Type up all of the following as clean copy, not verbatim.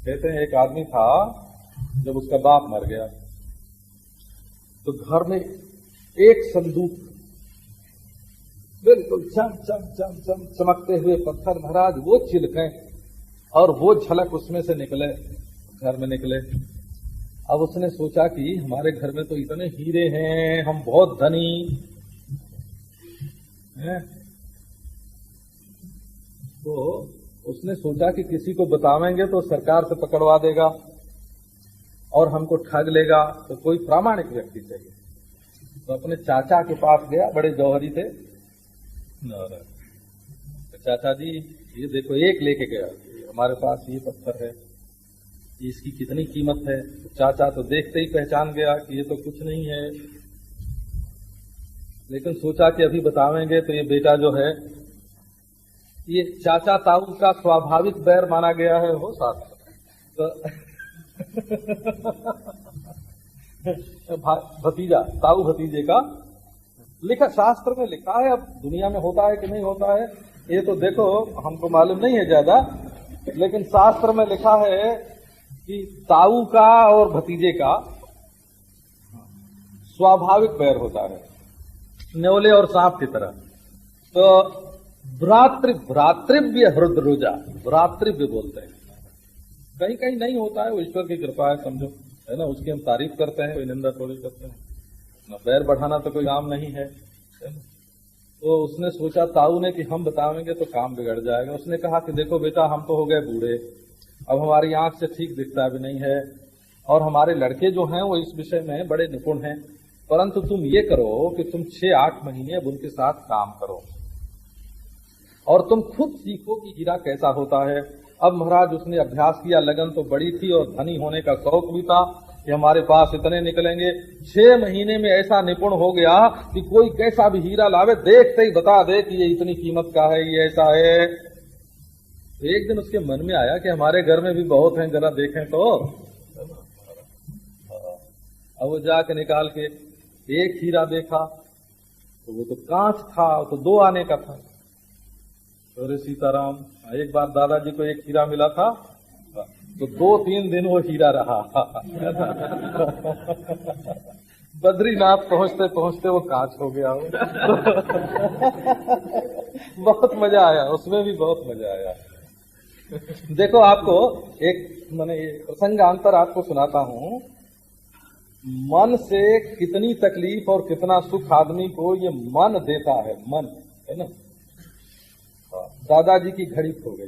कहते हैं एक आदमी था, जब उसका बाप मर गया तो घर में एक संदूक, बिल्कुल चम चम चम चम चमकते हुए पत्थर, महाराज वो चिलकें और वो झलक उसमें से निकले, घर में निकले। अब उसने सोचा कि हमारे घर में तो इतने हीरे हैं, हम बहुत धनी हैं। तो उसने सोचा कि किसी को बतावेंगे तो सरकार से पकड़वा देगा और हमको ठग लेगा, तो कोई प्रामाणिक व्यक्ति चाहिए। तो अपने चाचा के पास गया, बड़े जौहरी थे। तो चाचा जी ये देखो, एक लेके गया, हमारे पास ये पत्थर है, इसकी कितनी कीमत है। तो चाचा तो देखते ही पहचान गया कि ये तो कुछ नहीं है, लेकिन सोचा कि अभी बतावेंगे तो ये बेटा जो है, ये चाचा ताऊ का स्वाभाविक बैर माना गया है, हो साथ तो भतीजा, ताऊ भतीजे का लिखा, शास्त्र में लिखा है। अब दुनिया में होता है कि नहीं होता है ये तो देखो, हमको मालूम नहीं है ज्यादा, लेकिन शास्त्र में लिखा है कि ताऊ का और भतीजे का स्वाभाविक बैर होता है, न्योले और सांप की तरह। तो भ्रातृव्य हृदरुजा, भ्रातृव्य बोलते हैं। कहीं कहीं नहीं होता है, वो ईश्वर की कृपा है, समझो, है ना। उसकी हम तारीफ करते हैं, कोई निंदा थोड़ी करते हैं ना। बैर बढ़ाना तो कोई काम नहीं है, है ना। तो उसने सोचा ताऊ ने कि हम बतावेंगे तो काम बिगड़ जाएगा। उसने कहा कि देखो बेटा, हम तो हो गए बूढ़े, अब हमारी आंख से ठीक दिखता भी नहीं है, और हमारे लड़के जो हैं वो इस विषय में बड़े निपुण हैं, परंतु तुम ये करो कि तुम 6-8 महीने अब उनके साथ काम करो और तुम खुद सीखो कि हीरा कैसा होता है। अब महाराज उसने अभ्यास किया, लगन तो बड़ी थी और धनी होने का शौक भी था कि हमारे पास इतने निकलेंगे। 6 महीने में ऐसा निपुण हो गया कि कोई कैसा भी हीरा लावे देखते ही बता दे कि ये इतनी कीमत का है, ये ऐसा है। एक दिन उसके मन में आया कि हमारे घर में भी बहुत हैं, जरा देखें तो। अब वो जाके निकाल के एक हीरा देखा तो वो तो कांच था, तो 2 आने का था। अरे सीताराम, एक बार दादाजी को एक हीरा मिला था तो 2-3 दिन वो हीरा रहा। बद्रीनाथ पहुंचते पहुंचते वो कांच हो गया। बहुत मजा आया, उसमें भी बहुत मजा आया। देखो आपको एक मैंने प्रसंगांतर आपको सुनाता हूँ। मन से कितनी तकलीफ और कितना सुख आदमी को ये मन देता है, मन, है ना। दादाजी की घड़ी खो गई,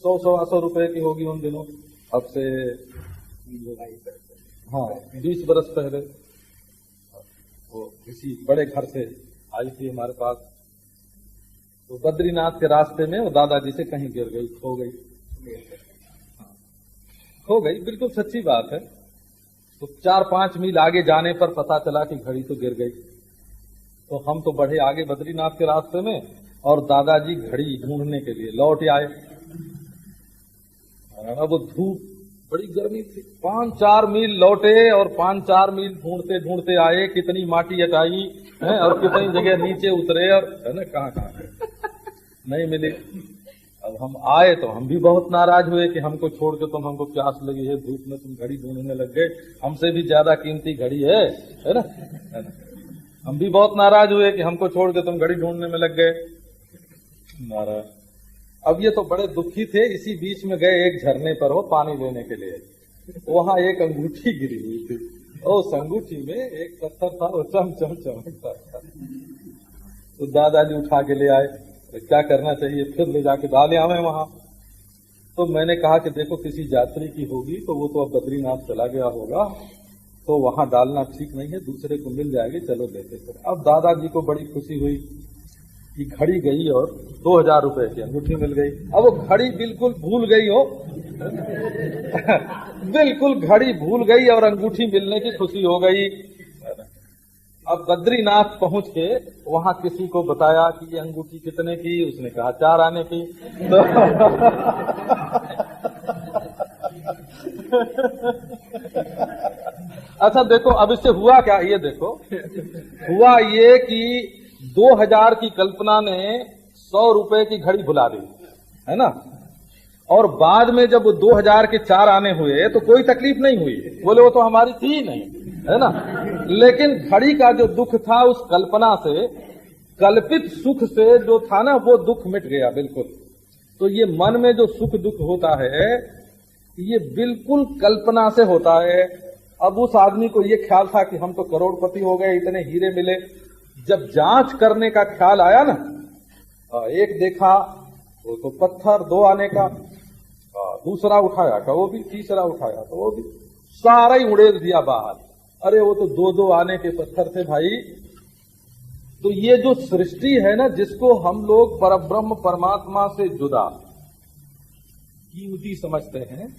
100-125 रुपए की होगी उन दिनों, अब से 20 बरस पहले। वो किसी बड़े घर से आई थी हमारे पास, तो बद्रीनाथ के रास्ते में वो दादाजी से कहीं गिर गई, खो गई। खो गई, बिल्कुल सच्ची बात है। तो 4-5 मील आगे जाने पर पता चला कि घड़ी तो गिर गई। तो हम तो बढ़े आगे बद्रीनाथ के रास्ते में, और दादाजी घड़ी ढूंढने के लिए लौट आए। अब धूप, बड़ी गर्मी थी, 5-4 मील लौटे और 5-4 मील ढूंढते ढूंढते आए। कितनी माटी हटाई है और कितनी जगह नीचे उतरे, और है ना, कहाँ नहीं मिली। अब हम आए तो हम भी बहुत नाराज हुए कि हमको छोड़ के तुम, हमको प्यास लगी है, धूप में तुम घड़ी ढूंढने लग गए, हमसे भी ज्यादा कीमती घड़ी है ना। हम भी बहुत नाराज हुए कि हमको छोड़ के तुम घड़ी ढूंढने में लग गए। नाराज। अब ये तो बड़े दुखी थे। इसी बीच में गए एक झरने पर हो पानी लेने के लिए, वहां एक अंगूठी गिरी हुई थी। उस अंगूठी में एक पत्थर था, वो चम चम चमकता था। तो दादाजी उठा के ले आए। तो क्या करना चाहिए, फिर ले जाके डाले आवे वहां। तो मैंने कहा कि देखो, किसी यात्री की होगी तो वो तो अब बद्रीनाथ चला गया होगा, तो वहां डालना ठीक नहीं है, दूसरे को मिल जाएगी, चलो देते थे। अब दादाजी को बड़ी खुशी हुई कि घड़ी गई और 2000 रुपए की अंगूठी मिल गई। अब वो घड़ी बिल्कुल भूल गई हो बिल्कुल घड़ी भूल गई और अंगूठी मिलने की खुशी हो गई। अब बद्रीनाथ पहुंच के वहां किसी को बताया कि ये अंगूठी कितने की, उसने कहा 4 आने की। अच्छा देखो, अब इससे हुआ क्या, ये देखो, हुआ ये कि 2000 की कल्पना ने 100 रुपए की घड़ी भुला दी, है ना। और बाद में जब 2000 के 4 आने हुए तो कोई तकलीफ नहीं हुई, बोले वो तो हमारी थी ही नहीं, है ना। लेकिन घड़ी का जो दुख था उस कल्पना से, कल्पित सुख से जो था ना, वो दुख मिट गया बिल्कुल। तो ये मन में जो सुख दुख होता है ये बिल्कुल कल्पना से होता है। अब उस आदमी को ये ख्याल था कि हम तो करोड़पति हो गए, इतने हीरे मिले। जब जांच करने का ख्याल आया ना, एक देखा वो तो पत्थर 2 आने का, दूसरा उठाया का वो भी, तीसरा उठाया तो वो भी, सारा ही उड़ेल दिया बाहर। अरे वो तो 2-2 आने के पत्थर थे भाई। तो ये जो सृष्टि है ना, जिसको हम लोग परब्रह्म परमात्मा से जुदा कीमती समझते हैं,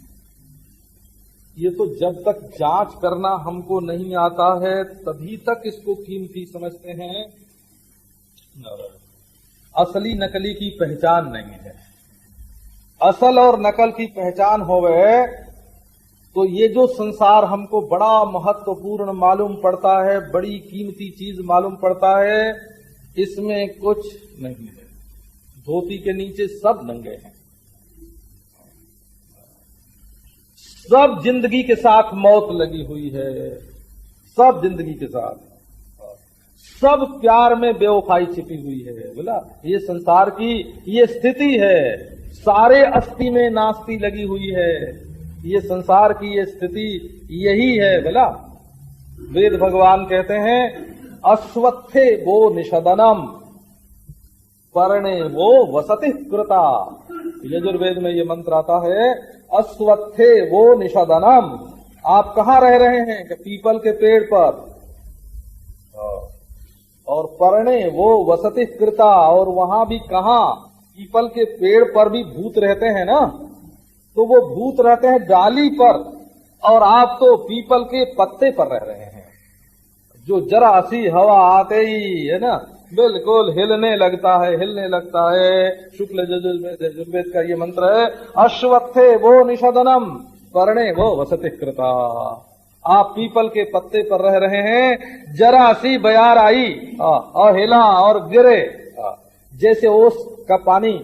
ये तो जब तक जांच करना हमको नहीं आता है तभी तक इसको कीमती समझते हैं। असली नकली की पहचान नहीं है। असल और नकल की पहचान होवे तो ये जो संसार हमको बड़ा महत्वपूर्ण मालूम पड़ता है, बड़ी कीमती चीज मालूम पड़ता है, इसमें कुछ नहीं है। धोती के नीचे सब नंगे हैं। सब जिंदगी के साथ मौत लगी हुई है, सब जिंदगी के साथ, सब प्यार में बेवफाई छिपी हुई है। बोला ये संसार की ये स्थिति है, सारे अस्थि में नास्ती लगी हुई है। ये संसार की ये स्थिति यही है। बोला वेद भगवान कहते हैं अश्वत्थे वो निषदनम परणे वो वसति कृता। यजुर्वेद में ये मंत्र आता है, अश्वत्थे वो निषदनम। आप कहाँ रह रहे हैं? कि पीपल के पेड़ पर। और परणे वो वसति कृता, और वहां भी कहाँ, पीपल के पेड़ पर भी भूत रहते हैं ना, तो वो भूत रहते हैं डाली पर, और आप तो पीपल के पत्ते पर रह रहे हैं, जो जरा सी हवा आते ही है ना बिल्कुल हिलने लगता है, हिलने लगता है। शुक्ल यजुर्वेद का ये मंत्र है, अश्वत्थे वो निषदनम परणे वो वसति कृता। आप पीपल के पत्ते पर रह रहे हैं, जरा सी बयार आई और हिला और गिरे, जैसे ओस का पानी,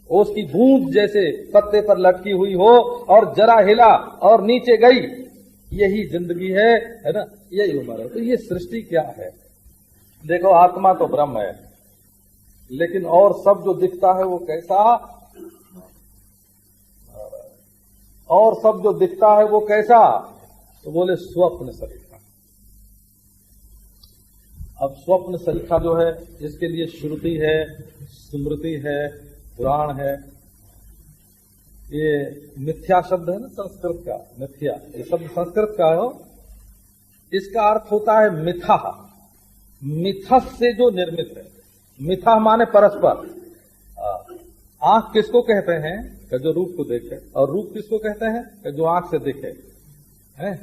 ओस की बूंद जैसे पत्ते पर लटकी हुई हो और जरा हिला और नीचे गई, यही जिंदगी है ना, यही उम्र है। तो ये सृष्टि क्या है? देखो आत्मा तो ब्रह्म है, लेकिन और सब जो दिखता है वो कैसा, और सब जो दिखता है वो कैसा, तो बोले स्वप्न सरीखा। अब स्वप्न सरीखा जो है, इसके लिए श्रुति है, स्मृति है, पुराण है। ये मिथ्या शब्द है ना संस्कृत का, मिथ्या, ये शब्द संस्कृत का हो। इसका अर्थ होता है मिथा, मिथस से जो निर्मित है। मिथा माने परस्पर। आंख किसको कहते हैं? कि जो रूप को देखे। और रूप किसको कहते हैं? कि जो आंख से दिखे है।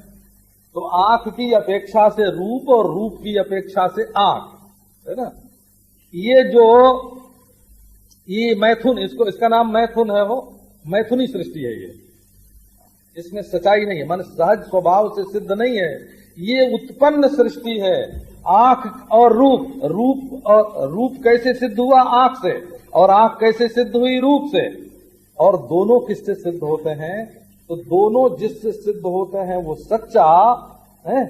तो आंख की अपेक्षा से रूप और रूप की अपेक्षा से आंख, है ना। ये जो ये मैथुन, इसका नाम मैथुन है, हो मैथुनी सृष्टि है ये। इसमें सच्चाई नहीं है, मन सहज स्वभाव से सिद्ध नहीं है, ये उत्पन्न सृष्टि है। आंख और रूप, रूप कैसे सिद्ध हुआ? आंख से। और आंख कैसे सिद्ध हुई? रूप से। और दोनों किससे सिद्ध होते हैं? तो दोनों जिससे सिद्ध होते हैं वो सच्चा है,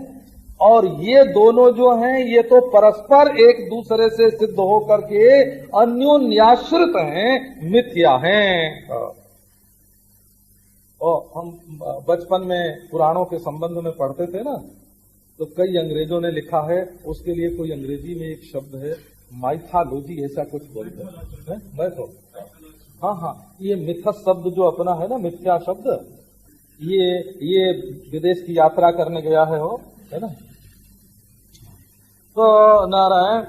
और ये दोनों जो हैं ये तो परस्पर एक दूसरे से सिद्ध होकर के अन्योन्याश्रित हैं, मिथ्या हैं। और हम बचपन में पुराणों के संबंध में पढ़ते थे ना, तो कई अंग्रेजों ने लिखा है, उसके लिए कोई अंग्रेजी में एक शब्द है माइथोलॉजी, ऐसा कुछ बोलते हैं। मैं तो हाँ, ये मिथस शब्द जो अपना है ना, मिथ्या शब्द, ये विदेश की यात्रा करने गया है, हो है ना। तो नारायण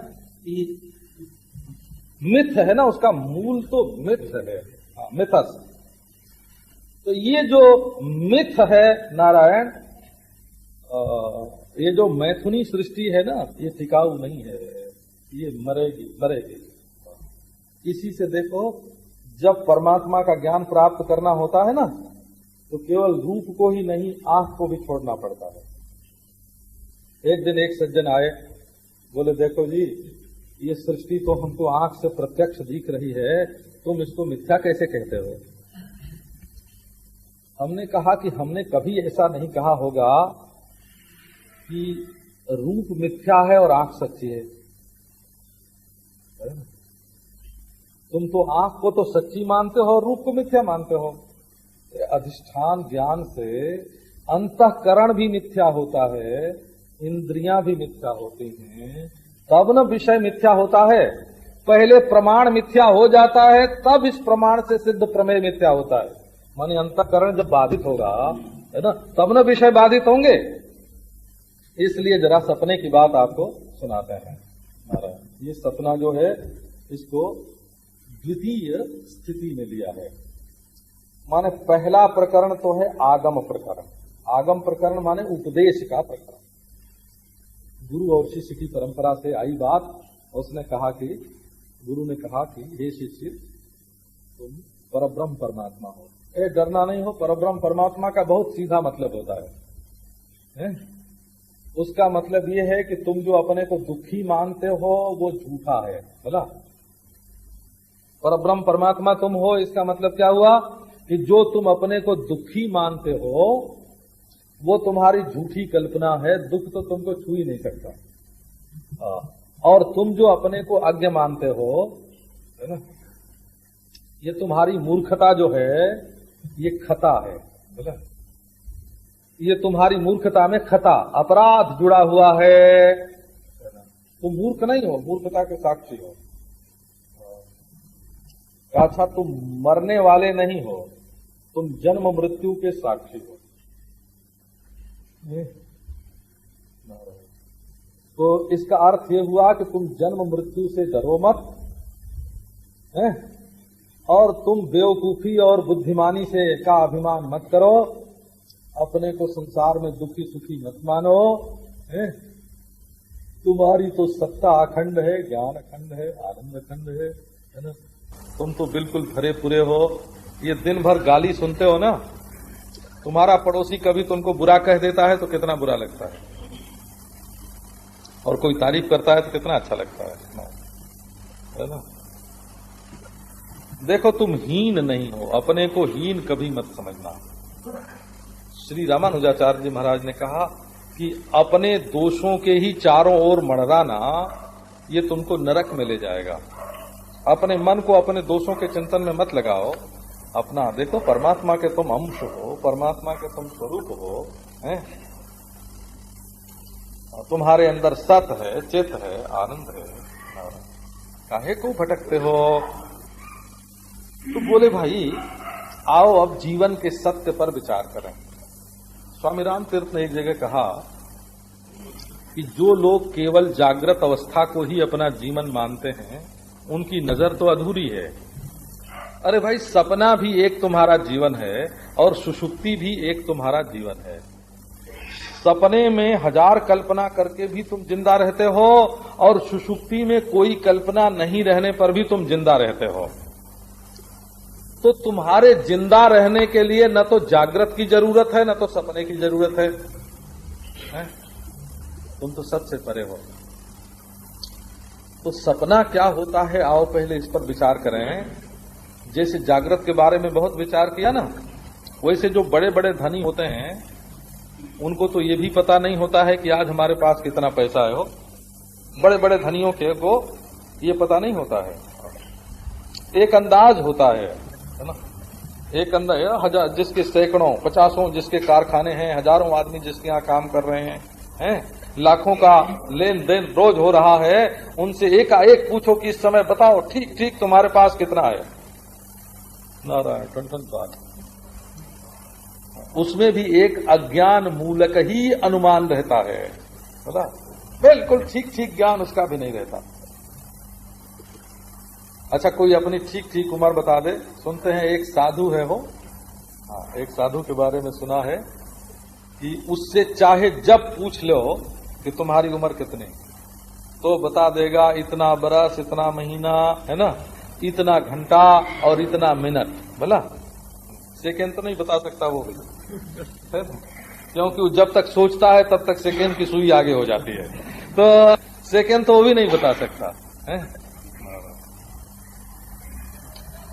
मिथ है ना, उसका मूल तो मिथ है, मिथस। तो ये जो मिथ है नारायण, ये जो मैथुनी सृष्टि है ना, ये टिकाऊ नहीं है, ये मरेगी। इसी से देखो, जब परमात्मा का ज्ञान प्राप्त करना होता है ना, तो केवल रूप को ही नहीं, आंख को भी छोड़ना पड़ता है। एक दिन एक सज्जन आए, बोले देखो जी, ये सृष्टि तो हमको आंख से प्रत्यक्ष दिख रही है, तुम इसको मिथ्या कैसे कहते हो? हमने कहा कि हमने कभी ऐसा नहीं कहा होगा कि रूप मिथ्या है और आंख सच्ची है। तुम तो आंख को तो सच्ची मानते हो और रूप को मिथ्या मानते हो। अधिष्ठान ज्ञान से अंतःकरण भी मिथ्या होता है, इंद्रियां भी मिथ्या होती हैं, तब न विषय मिथ्या होता है। पहले प्रमाण मिथ्या हो जाता है, तब इस प्रमाण से सिद्ध प्रमेय मिथ्या होता है। माने अंतःकरण जब बाधित होगा, है ना, तब न विषय बाधित होंगे। इसलिए जरा सपने की बात आपको सुनाते हैं। ये सपना जो है इसको द्वितीय स्थिति में लिया है। माने पहला प्रकरण तो है आगम प्रकरण। आगम प्रकरण माने उपदेश का प्रकरण। गुरु और शिष्य की परंपरा से आई बात। उसने कहा कि गुरु ने कहा कि हे शिष्य, तुम परब्रह्म परमात्मा हो। डरना नहीं हो। परब्रह्म परमात्मा का बहुत सीधा मतलब होता है? उसका मतलब ये है कि तुम जो अपने को दुखी मानते हो वो झूठा है। बोला परब्रह्म परमात्मा तुम हो, इसका मतलब क्या हुआ कि जो तुम अपने को दुखी मानते हो वो तुम्हारी झूठी कल्पना है। दुख तो तुमको छू ही नहीं सकता। और तुम जो अपने को अज्ञ मानते हो, है ना, ये तुम्हारी मूर्खता जो है ये खता है। बोला ये तुम्हारी मूर्खता में खता, अपराध जुड़ा हुआ है। तुम मूर्ख नहीं हो, मूर्खता के साक्षी हो। अच्छा, तुम मरने वाले नहीं हो, तुम जन्म मृत्यु के साक्षी हो। तो इसका अर्थ ये हुआ कि तुम जन्म मृत्यु से डरो मत, है? और तुम बेवकूफी और बुद्धिमानी से का अभिमान मत करो। अपने को संसार में दुखी सुखी मत मानो, है? तुम्हारी तो सत्ता अखंड है, ज्ञान अखंड है, आनंद अखंड है ना? तुम तो बिल्कुल भरे पूरे हो। ये दिन भर गाली सुनते हो ना, तुम्हारा पड़ोसी कभी तुमको बुरा कह देता है तो कितना बुरा लगता है, और कोई तारीफ करता है तो कितना अच्छा लगता है ना? देखो, तुम हीन नहीं हो, अपने को हीन कभी मत समझना। श्री रामानुजाचार्य जी महाराज ने कहा कि अपने दोषों के ही चारों ओर मड़राना ये तुमको नरक में ले जाएगा। अपने मन को अपने दोषों के चिंतन में मत लगाओ। अपना देखो, परमात्मा के तुम अंश हो, परमात्मा के तुम स्वरूप हो, हैं? तुम्हारे अंदर सत है, चित है, आनंद है। काहे को भटकते हो? तो बोले भाई आओ अब जीवन के सत्य पर विचार करें। स्वामी राम तीर्थ ने एक जगह कहा कि जो लोग केवल जागृत अवस्था को ही अपना जीवन मानते हैं उनकी नजर तो अधूरी है। अरे भाई, सपना भी एक तुम्हारा जीवन है और सुषुप्ति भी एक तुम्हारा जीवन है। सपने में 1000 कल्पना करके भी तुम जिंदा रहते हो और सुषुप्ति में कोई कल्पना नहीं रहने पर भी तुम जिंदा रहते हो। तो तुम्हारे जिंदा रहने के लिए न तो जागृत की जरूरत है, न तो सपने की जरूरत है? तुम तो सबसे परे हो। तो सपना क्या होता है, आओ पहले इस पर विचार करें। जैसे जागृत के बारे में बहुत विचार किया ना, वैसे जो बड़े बड़े धनी होते हैं उनको तो ये भी पता नहीं होता है कि आज हमारे पास कितना पैसा है। हो बड़े बड़े धनियों के को ये पता नहीं होता है। एक अंदाज होता है ना? एक अंदाज, हजार जिसके सैकड़ों, 50 जिसके कारखाने हैं, हजारों आदमी जिसके यहाँ काम कर रहे हैं, लाखों का लेन देन रोज हो रहा है, उनसे एकाएक पूछो कि इस समय बताओ ठीक ठीक तुम्हारे पास कितना है। नारायण टन बात। उसमें भी एक अज्ञान मूलक ही अनुमान रहता है, पता? बिल्कुल ठीक ठीक ज्ञान उसका भी नहीं रहता। अच्छा, कोई अपनी ठीक ठीक उम्र बता दे। सुनते हैं एक साधु है, एक साधु के बारे में सुना है कि उससे चाहे जब पूछ लो कि तुम्हारी उम्र कितनी, तो बता देगा इतना बरस, इतना महीना, है ना, इतना घंटा और इतना मिनट। बोला सेकेंड तो नहीं बता सकता वो भी, क्योंकि वो जब तक सोचता है तब तक सेकेंड की सुई आगे हो जाती है, तो सेकेंड तो वो भी नहीं बता सकता है।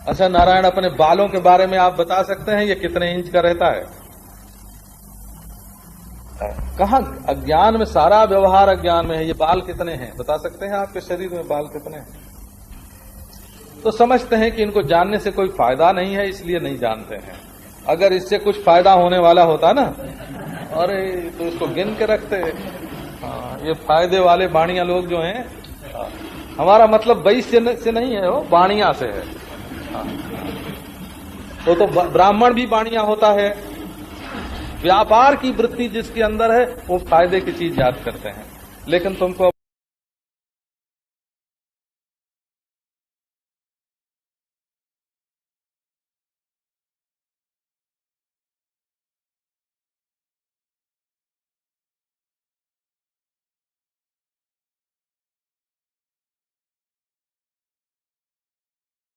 अच्छा नारायण, अपने बालों के बारे में आप बता सकते हैं ये कितने इंच का रहता है? कहाँ अज्ञान में, सारा व्यवहार अज्ञान में है। ये बाल कितने हैं बता सकते हैं? आपके शरीर में बाल कितने हैं? तो समझते हैं कि इनको जानने से कोई फायदा नहीं है, इसलिए नहीं जानते हैं। अगर इससे कुछ फायदा होने वाला होता ना, अरे तो इसको गिन के रखते। हाँ, ये फायदे वाले बाणिया लोग जो हैं, हमारा मतलब वैश्य से नहीं है, वो बाणिया से है। तो ब्राह्मण भी बाणिया होता है। व्यापार की वृत्ति जिसके अंदर है वो फायदे की चीज याद करते हैं, लेकिन तुमको